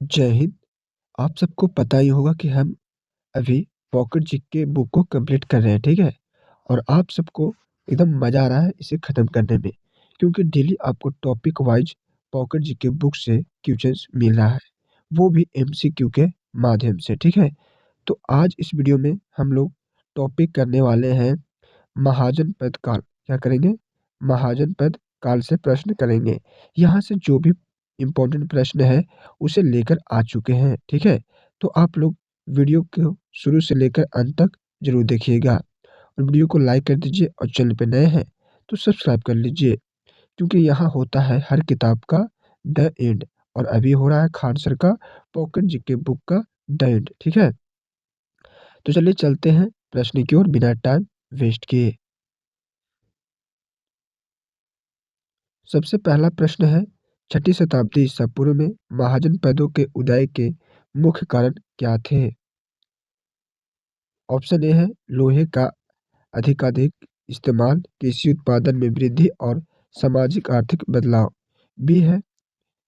जय हिंद। आप सबको पता ही होगा कि हम अभी पॉकेट जीके बुक को कंप्लीट कर रहे हैं, ठीक है? और आप सबको एकदम मज़ा आ रहा है इसे ख़त्म करने में, क्योंकि डेली आपको topic wise pocket GK book से क्वेश्चंस मिल रहा है, वो भी एमसीक्यू के माध्यम से, ठीक है? तो आज इस वीडियो में हम लोग टॉपिक करने वाले हैं महाजन पद काल। क्या करेंगे? महाजन पद काल से प्रश्न करेंगे। यहाँ से जो भी इम्पोर्टेंट प्रश्न है उसे लेकर आ चुके हैं, ठीक है? तो आप लोग वीडियो को शुरू से लेकर अंत तक जरूर देखिएगा और वीडियो को लाइक कर दीजिए और चैनल पे नए हैं तो सब्सक्राइब कर लीजिए, क्योंकि यहाँ होता है हर किताब का द एंड और अभी हो रहा है खान सर का पॉकेट जीके बुक का द एंड, ठीक है? तो चलिए चलते हैं प्रश्न की ओर बिना टाइम वेस्ट किए। सबसे पहला प्रश्न है, छठी शताब्दी ईसा पूर्व में महाजन पदों के उदय के मुख्य कारण क्या थे? ऑप्शन ए है लोहे का अधिकाधिक इस्तेमाल, कृषि उत्पादन में वृद्धि और सामाजिक आर्थिक बदलाव। बी है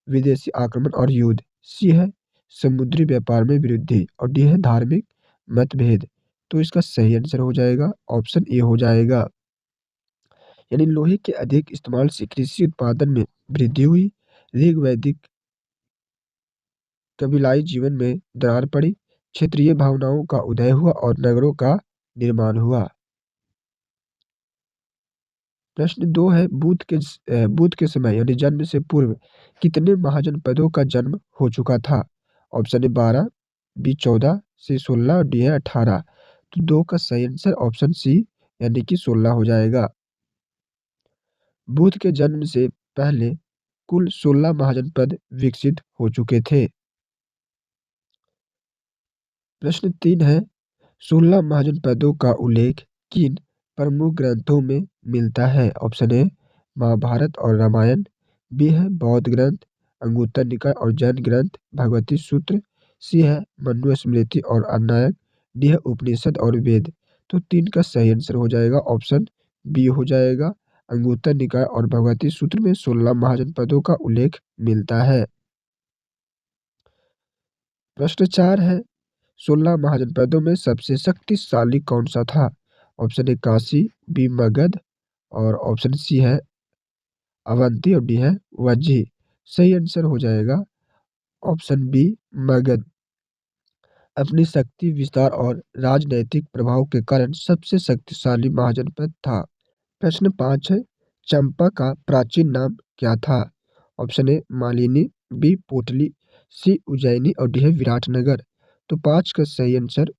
विदेशी आक्रमण और युद्ध। सी है समुद्री व्यापार में वृद्धि और डी है धार्मिक मतभेद। तो इसका सही आंसर हो जाएगा ऑप्शन ए हो जाएगा, यानी लोहे के अधिक इस्तेमाल से कृषि उत्पादन में वृद्धि हुई, ऋग वैदिक कबीलाई जीवन में दरार पड़ी, क्षेत्रीय भावनाओं का उदय हुआ और नगरों का निर्माण हुआ। प्रश्न 2 है, बुद्ध के समय यानी जन्म से पूर्व कितने महाजनपदों का जन्म हो चुका था? ऑप्शन ए 12, बी 14, सी 16 और डी है 18। तो 2 का सही आंसर ऑप्शन सी यानी कि 16 हो जाएगा। बुद्ध के जन्म से पहले कुल 16 महाजनपद विकसित हो चुके थे। प्रश्न 3 है, 16 महाजनपदों का उल्लेख किन प्रमुख ग्रंथों में मिलता है? ऑप्शन ए महाभारत और रामायण, बी है बौद्ध ग्रंथ, अंगुत्तर निकाय और जैन ग्रंथ, भगवती सूत्र, सी है मनुस्मृति और आरण्यक, डी है उपनिषद और वेद। तो 3 का सही आंसर हो जाएगा ऑप्शन बी हो जाएगा। अंगुत्तर निकाय और भगवती सूत्र में 16 महाजनपदों का उल्लेख मिलता है। प्रश्न 4 है, 16 महाजनपदों में सबसे शक्तिशाली कौन सा था? Option A Kashi, B Magadh और ऑप्शन सी है अवंती और डी है वज्जी। सही आंसर हो जाएगा ऑप्शन बी मगध। अपनी शक्ति विस्तार और राजनैतिक प्रभाव के कारण सबसे शक्तिशाली महाजनपद था। प्रश्न 5 है, चंपा का प्राचीन नाम क्या था? ऑप्शन ए मालिनी, बी पोटली, सी उज्जैनी और डी है विराटनगर। तो 5 का सही आंसर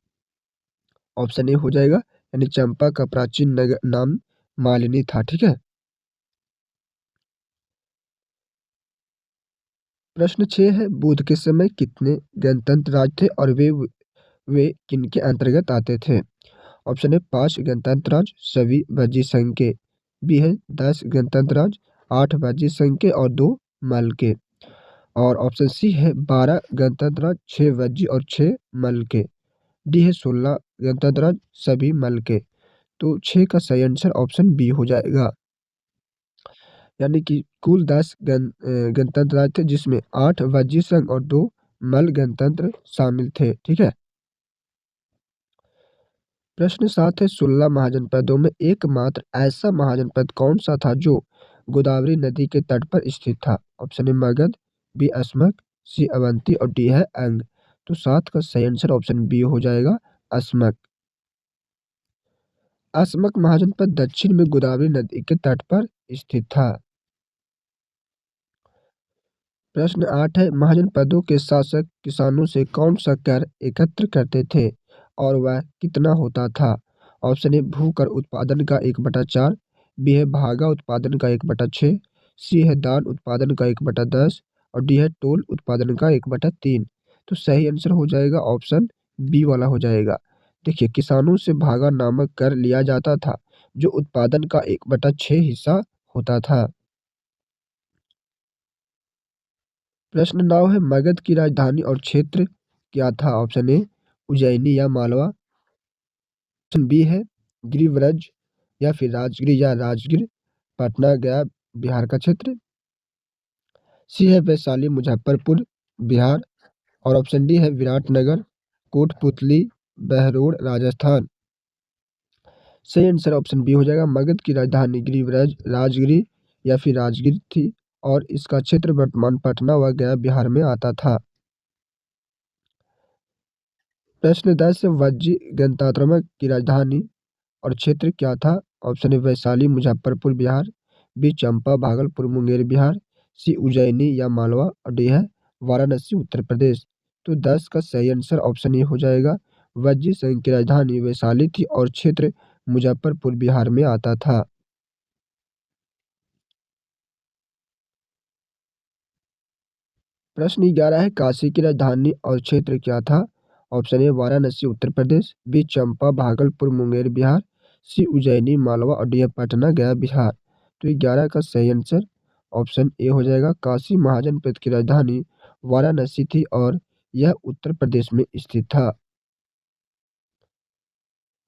ऑप्शन ए हो जाएगा, यानी चंपा का प्राचीन नगर नाम मालिनी था, ठीक है? प्रश्न 6 है, बुद्ध के समय कितने गणतंत्र राज्य थे और वे किनके अंतर्गत आते थे? ऑप्शन है 5 गणतंत्र राज्य सभी वज्जी संघ के, बी है 10 गणतंत्र राज्य 8 वज्जी संघ के और 2 मल के, और ऑप्शन सी है 12 गणतंत्र राज्य 6 वज्जी और 6 मल के, डी है 16 गणतंत्र राज्य सभी मल के। तो 6 का सही आंसर ऑप्शन बी हो जाएगा, यानी कि कुल 10 गणतंत्र राज्य थे, जिसमें 8 वज्जी संघ और 2 मल गणतंत्र शामिल थे, ठीक है? प्रश्न 7 है, 16 महाजनपदों में एकमात्र ऐसा महाजनपद कौन सा था जो गोदावरी नदी के तट पर स्थित था? Option A Magadha, B Ashmaka, C Avanti और डी है अंग। तो 7 का सही आंसर ऑप्शन बी हो जाएगा अस्मक। अस्मक महाजनपद दक्षिण में गोदावरी नदी के तट पर स्थित था। प्रश्न 8 है, महाजनपदों के शासक किसानों से कौन सा कर एकत्र करते थे और वह कितना होता था? ऑप्शन ए भू कर उत्पादन का 1/4, बी है भागा उत्पादन का 1/6, सी है दान उत्पादन का 1/10 और डी है टोल उत्पादन का 1/3। तो सही आंसर हो जाएगा ऑप्शन बी वाला हो जाएगा। देखिए, किसानों से भागा नामक कर लिया जाता था जो उत्पादन का 1/6 हिस्सा होता था। प्रश्न 9 है, मगध की राजधानी और क्षेत्र क्या था? ऑप्शन ए उज्जैनी या मालवा, ऑप्शन बी है गिरिव्रज या फिर राजगिर या राजगिर, पटना गया बिहार का क्षेत्र, सी है वैशाली मुजफ्फरपुर बिहार, और ऑप्शन डी है विराटनगर, कोटपुतली, बहरोड, राजस्थान। सही आंसर ऑप्शन बी हो जाएगा। मगध की राजधानी गिरिव्रज राजगिरी या फिर राजगीर थी और इसका क्षेत्र वर्तमान पटना व गया बिहार में आता था। प्रश्न 10 वज्जी गणतंत्र की राजधानी और क्षेत्र क्या था? Option A Vaishali Muzaffarpur Bihar, B Champa Bhagalpur Munger Bihar, C Ujjaini या मालवा और डी है वाराणसी उत्तर प्रदेश। तो 10 का सही आंसर ऑप्शन ए हो जाएगा। वज्जी संघ की राजधानी वैशाली थी और क्षेत्र मुजफ्फरपुर बिहार में आता था। प्रश्न 11 है काशी की राजधानी और क्षेत्र क्या था? Option A Varanasi Uttar Pradesh, B Champa Bhagalpur Munger Bihar, C Ujjaini Malwa और डी है पटना गया बिहार। तो 11 का सही आंसर ऑप्शन ए हो जाएगा। काशी महाजनपद की राजधानी वाराणसी थी और यह उत्तर प्रदेश में स्थित था।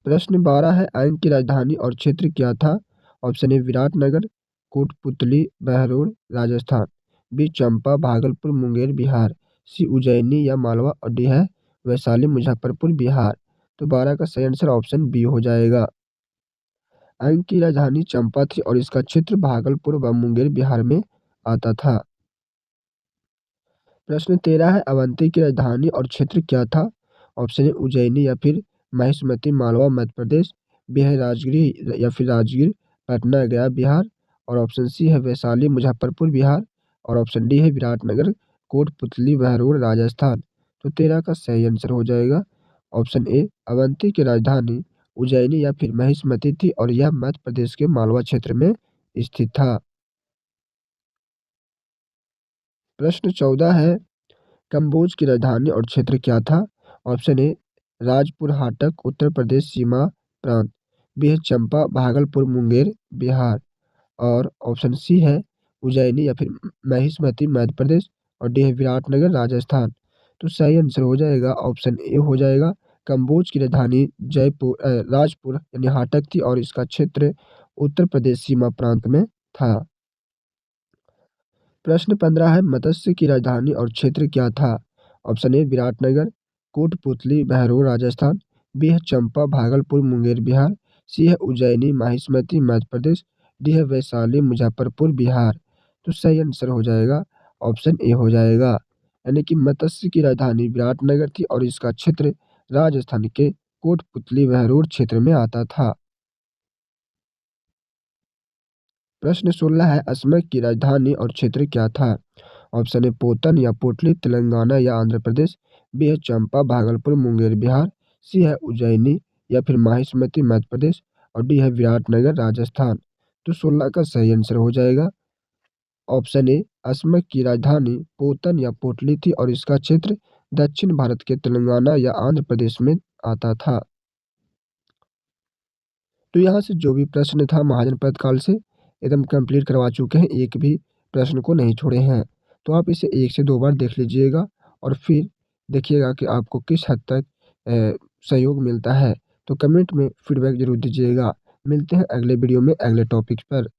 प्रश्न 12 है आयन की राजधानी और क्षेत्र क्या था? Option A Viratnagar, Kotputli Behror Rajasthan, B Champa Bhagalpur Munger Bihar, C Ujjaini या मालवा और डी है वैशाली मुजफ्फरपुर बिहार। तो 12 का सही आंसर ऑप्शन बी हो जाएगा। आयन की राजधानी चंपा थी और इसका क्षेत्र भागलपुर व मुंगेर बिहार में आता था। प्रश्न 13 है अवंती की राजधानी और क्षेत्र क्या था? ऑप्शन ए उज्जैनी या फिर महिष्मती मालवा मध्य प्रदेश, बी है राजगिरी या फिर राजगीर पटना गया बिहार और ऑप्शन सी है वैशाली मुजफ्फरपुर बिहार और ऑप्शन डी है विराटनगर कोटपुतली बहरोड राजस्थान। तो 13 का सही आंसर हो जाएगा ऑप्शन ए अवंती की राजधानी उज्जैनी या फिर महिष्मती थी और यह मध्य प्रदेश के मालवा क्षेत्र में स्थित था। प्रश्न 14 है कंबोज की राजधानी और क्षेत्र क्या था? ऑप्शन ए राजपुर हाटक उत्तर प्रदेश सीमा प्रांत, बी है चंपा भागलपुर मुंगेर बिहार और ऑप्शन सी है उज्जैनी या फिर महिष्मती मध्य प्रदेश और डी है विराटनगर राजस्थान। तो सही आंसर हो जाएगा ऑप्शन ए हो जाएगा। कंबोज की राजधानी राजपुर यानी हाटक थी और इसका क्षेत्र उत्तर प्रदेश सीमा प्रांत में था। प्रश्न 15 है मत्स्य की राजधानी और क्षेत्र क्या था? Option A Viratnagar, Kotputli Behror Rajasthan, B है चंपा भागलपुर मुंगेर बिहार, सी है उज्जैनी महिष्मती मध्य प्रदेश, डी है वैशाली मुजफ्फरपुर बिहार। तो सही आंसर हो जाएगा ऑप्शन ए हो जाएगा। यानी कि मत्स्य की राजधानी विराटनगर थी और इसका क्षेत्र राजस्थान के कोटपुतली बहरोड क्षेत्र में आता था। प्रश्न 16 है असम की राजधानी और क्षेत्र क्या था? ऑप्शन ए पोतन या पोटली तेलंगाना या आंध्र प्रदेश, बी है चंपा भागलपुर मुंगेर बिहार, सी है उज्जैनी या फिर माहिष्मती मध्य प्रदेश और डी है विराटनगर राजस्थान। तो 16 का सही आंसर हो जाएगा ऑप्शन ए असम की राजधानी पोतन या पोटली थी और इसका क्षेत्र दक्षिण भारत के तेलंगाना या आंध्र प्रदेश में आता था। तो यहाँ से जो भी प्रश्न था महाजनपद काल से एकदम कंप्लीट करवा चुके हैं, एक भी प्रश्न को नहीं छोड़े हैं। तो आप इसे 1 से 2 बार देख लीजिएगा और फिर देखिएगा कि आपको किस हद तक सहयोग मिलता है। तो कमेंट में फीडबैक ज़रूर दीजिएगा। मिलते हैं अगले वीडियो में अगले टॉपिक पर।